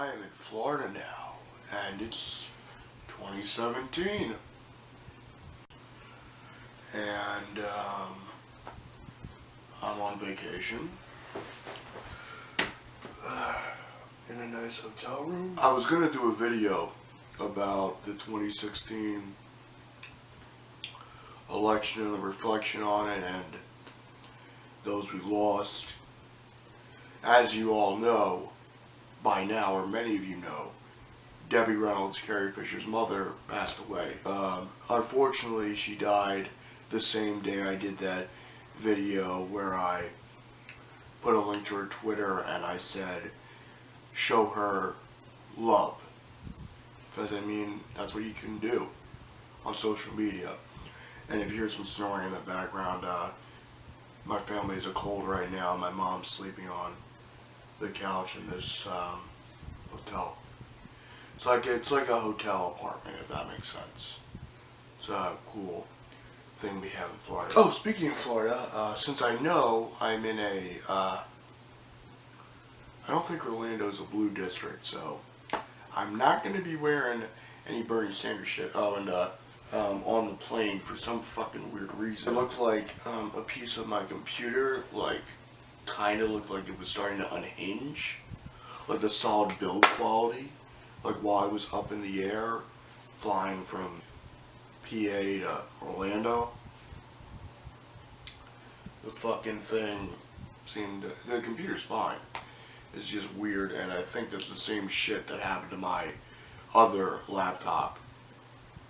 I am in Florida now, and it's 2017, and I'm on vacation in a nice hotel room. I was gonna do a video about the 2016 election and the reflection on it and those we lost. As you all know by now, or many of you know, Debbie Reynolds, Carrie Fisher's mother, passed away. Unfortunately, she died the same day I did that video where I put a link to her Twitter and I said, show her love. Because, I mean, that's what you can do on social media. And if you hear some snoring in the background, my family is a cold right now. My mom's sleeping on the couch in this hotel. It's like a hotel apartment, if that makes sense. It's a cool thing we have in Florida. Oh, speaking of Florida, since I know I'm in a, I don't think Orlando's a blue district, so I'm not going to be wearing any Bernie Sanders shit. Oh, and on the plane, for some fucking weird reason, it looked like a piece of my computer, like, kind of looked like it was starting to unhinge. Like the solid build quality, like while I was up in the air, flying from PA to Orlando. The fucking thing seemed, the computer's fine. It's just weird, and I think that's the same shit that happened to my other laptop,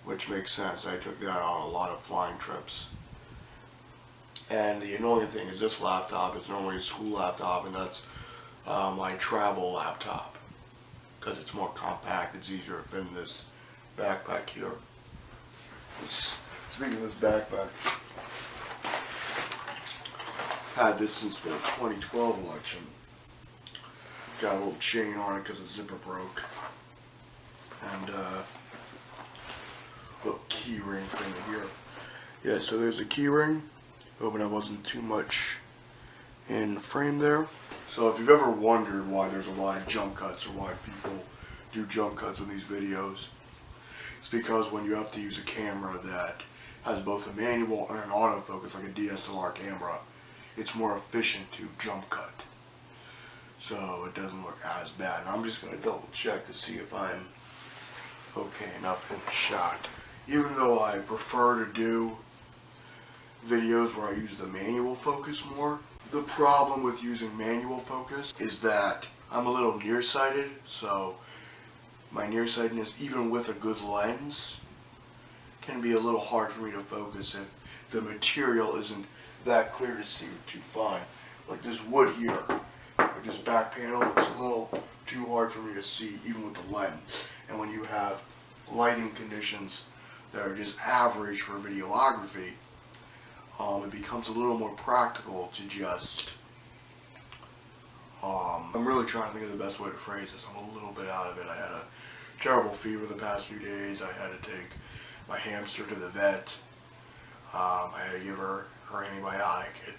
which makes sense. I took that on a lot of flying trips. And the annoying thing is this laptop is normally a school laptop, and that's my travel laptop. Because it's more compact, it's easier to fit in this backpack here. Speaking of this backpack, had this since the 2012 election. Got a little chain on it because the zipper broke. And little key ring thing here. Yeah, so there's a key ring. Hoping I wasn't too much in frame there. So if you've ever wondered why there's a lot of jump cuts or why people do jump cuts in these videos, it's because when you have to use a camera that has both a manual and an autofocus, like a DSLR camera, it's more efficient to jump cut. So it doesn't look as bad. And I'm just going to double check to see if I'm okay enough in the shot. Even though I prefer to do videos where I use the manual focus more, the problem with using manual focus is that I'm a little nearsighted, so my nearsightedness, even with a good lens, can be a little hard for me to focus if the material isn't that clear to see too fine. Like this wood here, like this back panel, it's a little too hard for me to see even with the lens. And when you have lighting conditions that are just average for videography, it becomes a little more practical to just, I'm really trying to think of the best way to phrase this. I'm a little bit out of it. I had a terrible fever the past few days. I had to take my hamster to the vet. I had to give her antibiotic.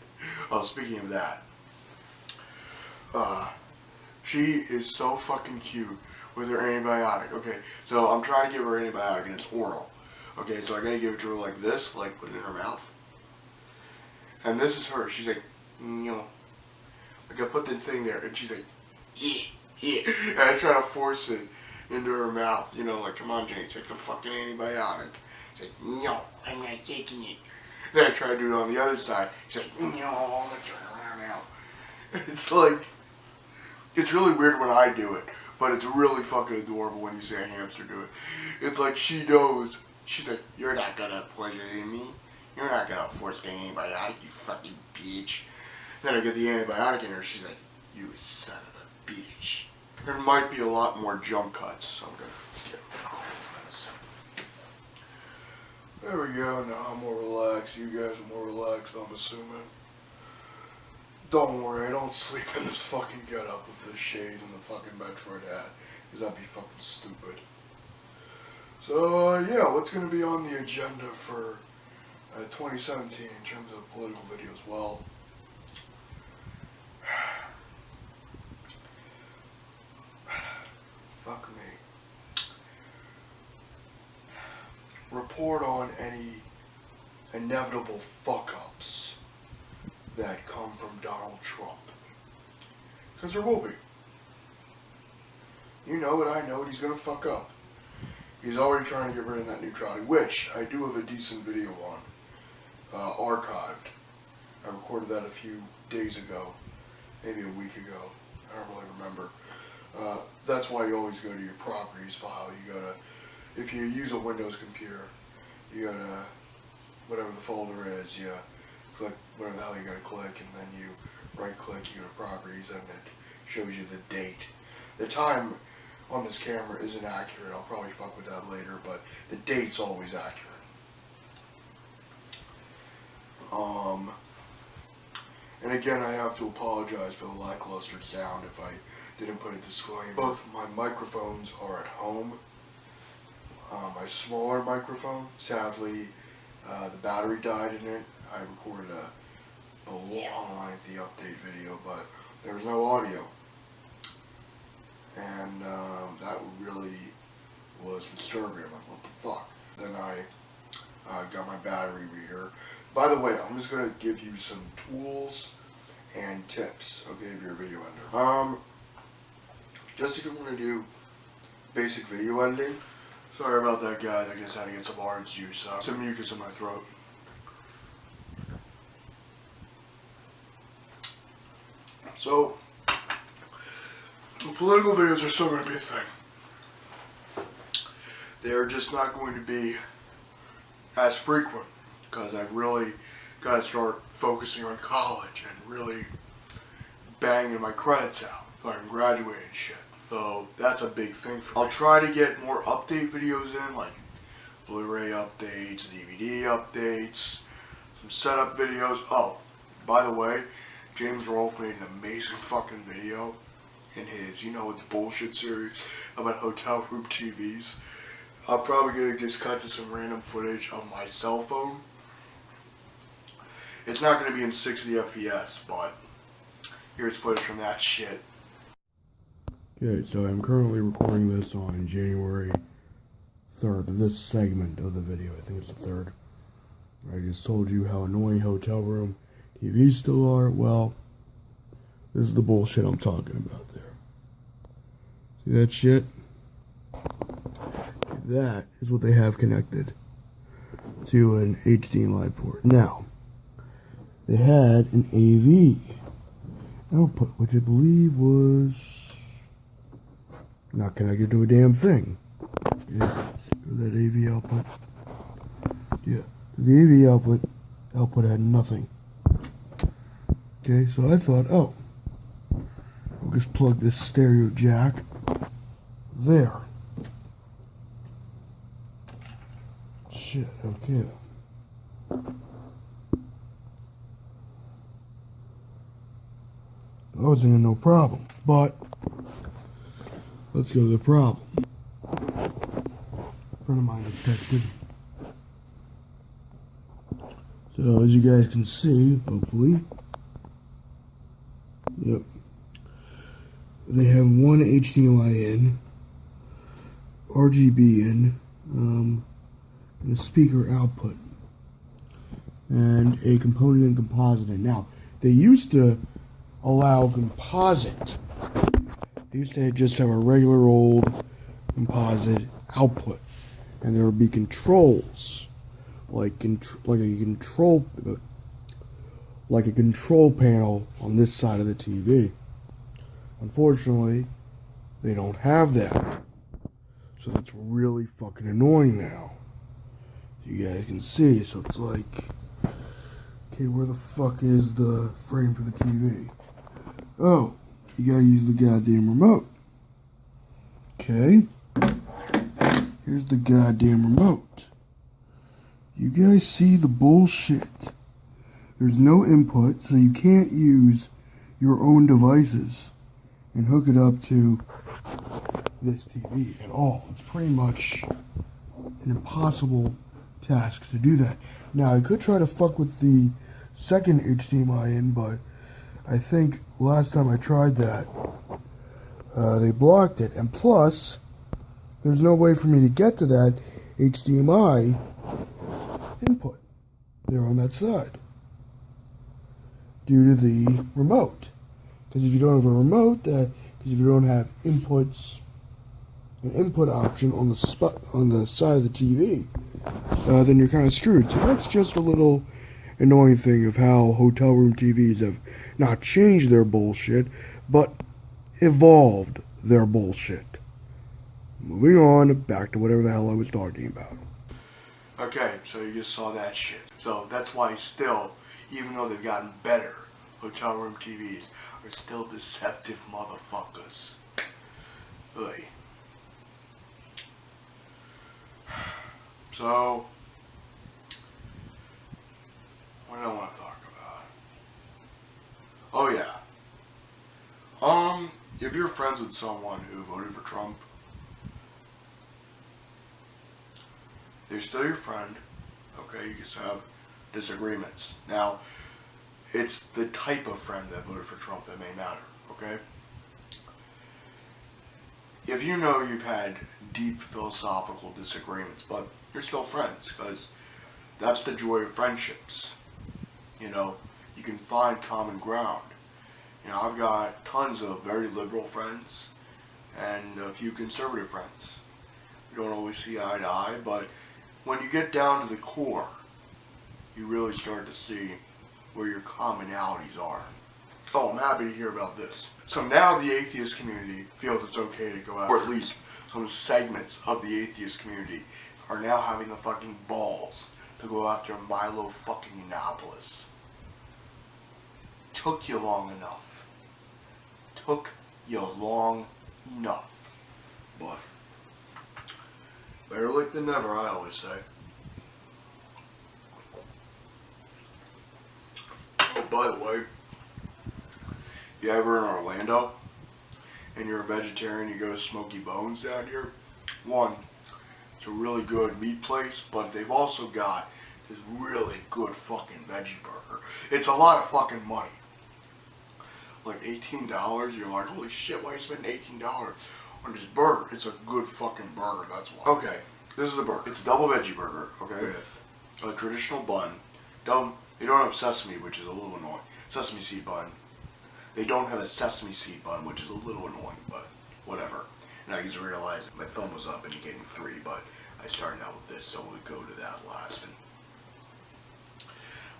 Oh, speaking of that, she is so fucking cute with her antibiotic. Okay, so I'm trying to give her antibiotic and it's oral. Okay, so I gotta give it to her like this, like put it in her mouth. And this is her. She's like, no. Like I put the thing there, and she's like, yeah, yeah. And I try to force it into her mouth. You know, like, come on, Jane, take the fucking antibiotic. She's like, no, I'm not taking it. Then I try to do it on the other side. She's like, no, I'm gonna turn around now. And it's like, it's really weird when I do it, but it's really fucking adorable when you see a hamster do it. It's like she knows. She's like, you're not gonna poison me. You're not gonna force the antibiotic, you fucking bitch. Then I get the antibiotic in her, she's like, you son of a bitch. There might be a lot more jump cuts, so I'm gonna get cool this. There we go, now I'm more relaxed. You guys are more relaxed, I'm assuming. Don't worry, I don't sleep in this fucking getup with this shade and the fucking Metroid hat, because that'd be fucking stupid. So, yeah, what's gonna be on the agenda for 2017 in terms of political videos? Well, report on any inevitable fuck-ups that come from Donald Trump. Because there will be. You know it, I know it, he's gonna fuck up. He's already trying to get rid of net neutrality, which I do have a decent video on, archived. I recorded that a few days ago, maybe a week ago. I don't really remember. That's why you always go to your properties file. You go to, if you use a Windows computer, you go to whatever the folder is, you click whatever the hell you gotta click, and then you right click, you go to properties, and it shows you the date. The time on this camera isn't accurate. I'll probably fuck with that later, but the date's always accurate. And again, I have to apologize for the lackluster sound if I didn't put a disclaimer. Both my microphones are at home. My smaller microphone, sadly, the battery died in it. I recorded a long, lengthy update video, but there was no audio. And that really was disturbing. I'm like, what the fuck? Then I got my battery reader. By the way, I'm just going to give you some tools and tips, okay, if you're a video editor. Just if you want to do basic video editing. Sorry about that, guys. I guess I had to get some orange juice. Some mucus in my throat. So, political videos are still going to be a thing. They're just not going to be as frequent because I've really got to start focusing on college and really banging my credits out so I can graduate and shit. So that's a big thing for me. I'll try to get more update videos in, like Blu-ray updates, DVD updates, some setup videos. Oh, by the way, James Rolfe made an amazing fucking video in his, you know, the bullshit series about hotel room TVs. I'm probably going to just cut to some random footage of my cell phone. It's not going to be in 60 FPS, but here's footage from that shit. Okay, so I'm currently recording this on January 3rd, this segment of the video. I think it's the 3rd. I just told you how annoying hotel room TVs still are. Well, this is the bullshit I'm talking about there. See that shit? That is what they have connected to an HDMI port. Now, they had an AV output, which I believe was not connected to a damn thing. Yeah, that AV output. Yeah, the AV output had nothing. Okay, so I thought, oh, we'll just plug this stereo jack there. Shit, okay. I was thinking no problem, but let's go to the problem. A friend of mine has texted. So as you guys can see, hopefully, yep, they have one HDMI in, RGB in, and a speaker output, and a component and composite in. Now, they used to allow composite. They used to just have a regular old composite output, and there would be controls, like a control panel on this side of the TV. Unfortunately, they don't have that, so that's really fucking annoying now. You guys can see, so it's like, okay, where the fuck is the frame for the TV? Oh, you gotta use the goddamn remote. Okay, here's the goddamn remote. You guys see the bullshit? There's no input, so you can't use your own devices and hook it up to this TV at all. It's pretty much an impossible task to do that. Now, I could try to fuck with the second HDMI in, but I think last time I tried that, they blocked it. And plus, there's no way for me to get to that HDMI input there on that side due to the remote. Because if you don't have a remote, because if you don't have inputs, an input option on the side of the TV, then you're kind of screwed. So that's just a little annoying thing of how hotel room TVs have not changed their bullshit, but evolved their bullshit. Moving on, back to whatever the hell I was talking about. Okay, so you just saw that shit. So that's why still, even though they've gotten better, hotel room TVs are still deceptive motherfuckers. Really. So, what do I want to talk about? Oh yeah. If you're friends with someone who voted for Trump, they're still your friend. Okay, you just have disagreements. Now, it's the type of friend that voted for Trump that may matter. Okay. If you know you've had deep philosophical disagreements, but you're still friends, because that's the joy of friendships. You know, you can find common ground. You know, I've got tons of very liberal friends and a few conservative friends. We don't always see eye to eye, but when you get down to the core, you really start to see where your commonalities are. Oh, I'm happy to hear about this. So now the atheist community feels it's okay to go out, or at least some segments of the atheist community are now having the fucking balls to go after Milo fucking Yiannopoulos. Took you long enough. Took you long enough. But better late than never, I always say. Oh, by the way, you ever in Orlando and you're a vegetarian, you go to Smoky Bones down here? One, it's a really good meat place, but they've also got this really good fucking veggie burger. It's a lot of fucking money. Like $18, you're like, holy shit, why are you spending $18 on this burger? It's a good fucking burger, that's why. Okay, this is the burger. It's a double veggie burger, okay, with a traditional bun. They don't have sesame, which is a little annoying. Sesame seed bun. They don't have a sesame seed bun, which is a little annoying, but whatever. And I just realized my thumb was up and he gave me 3, but I started out with this, so we'll go to that last. And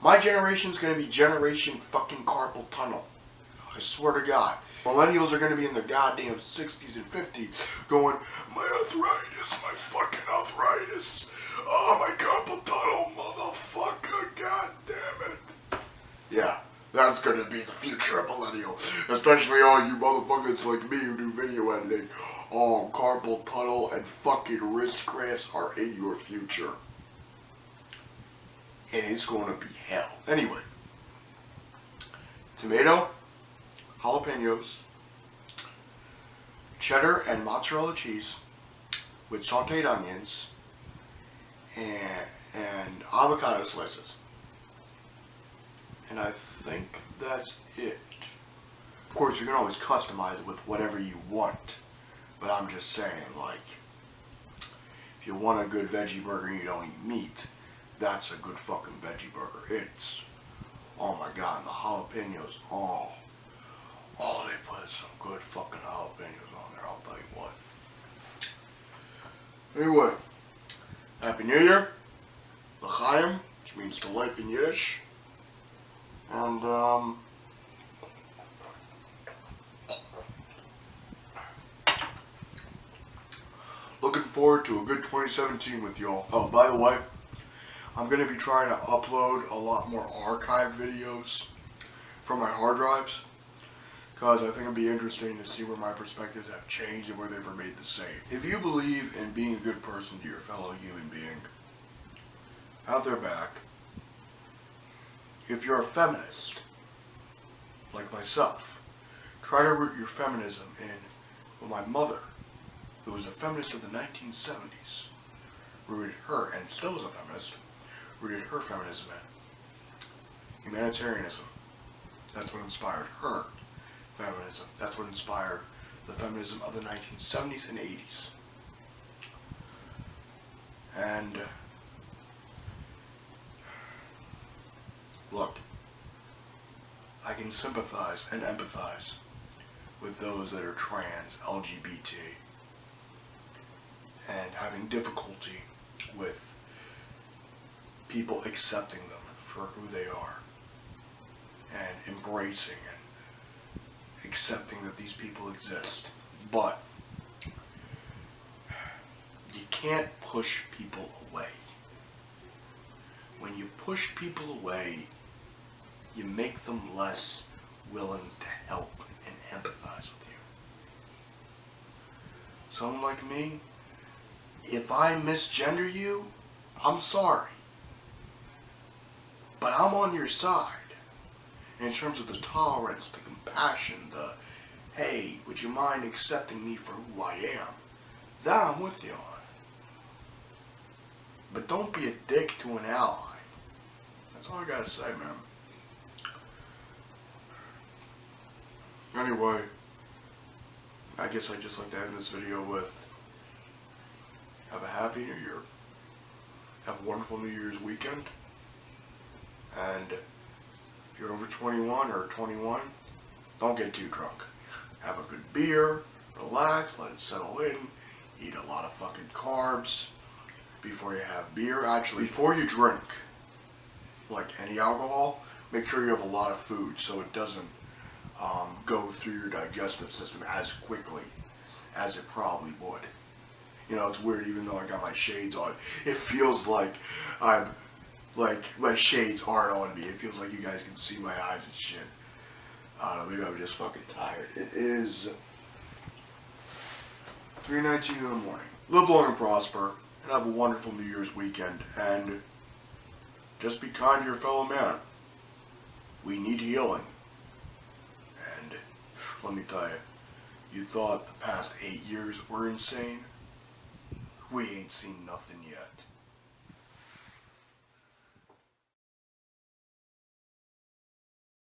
my generation's gonna be generation fucking carpal tunnel. I swear to God. Millennials are gonna be in their goddamn 60s and 50s going, my arthritis, my fucking arthritis. Oh, my carpal tunnel, motherfucker, god damn it. Yeah. That's gonna be the future of millennial. Especially all you motherfuckers like me who do video editing. Oh, carpal tunnel and fucking wrist cramps are in your future. And it's gonna be hell. Anyway. Tomato, jalapenos, cheddar and mozzarella cheese with sauteed onions and avocado slices. And I think that's it. Of course, you can always customize it with whatever you want. But I'm just saying, like, if you want a good veggie burger and you don't eat meat, that's a good fucking veggie burger. It's, oh my God, and the jalapenos, oh, they put some good fucking jalapenos on there, I'll tell you what. Anyway, Happy New Year, L'chaim, which means to life in Yiddish. And, looking forward to a good 2017 with y'all. Oh, by the way, I'm going to be trying to upload a lot more archived videos from my hard drives, because I think it'll be interesting to see where my perspectives have changed and where they've remained the same. If you believe in being a good person to your fellow human being, have their back. If you're a feminist, like myself, try to root your feminism in what my mother, who was a feminist of the 1970s, rooted her, and still is a feminist, rooted her feminism in. Humanitarianism. That's what inspired her feminism. That's what inspired the feminism of the 1970s and 80s. And Look, I can sympathize and empathize with those that are trans, LGBT, and having difficulty with people accepting them for who they are and embracing and accepting that these people exist. But you can't push people away. When you push people away, you make them less willing to help and empathize with you. Someone like me, if I misgender you, I'm sorry. But I'm on your side. In terms of the tolerance, the compassion, the, hey, would you mind accepting me for who I am? That I'm with you on. But don't be a dick to an ally. That's all I gotta say, man. Anyway, I guess I'd just like to end this video with, have a happy New Year. Have a wonderful New Year's weekend. And if you're over 21 or 21, don't get too drunk. Have a good beer, relax, let it settle in, eat a lot of fucking carbs before you have beer. Actually, before you drink, like any alcohol, make sure you have a lot of food so it doesn't go through your digestive system as quickly as it probably would. You know, it's weird, even though I got my shades on, it feels like my shades aren't on me. It feels like you guys can see my eyes and shit. I don't know, maybe I'm just fucking tired. It is 3:19 in the morning. Live long and prosper, and have a wonderful New Year's weekend, and just be kind to your fellow man. We need healing. And let me tell you, you thought the past 8 years were insane? We ain't seen nothing yet.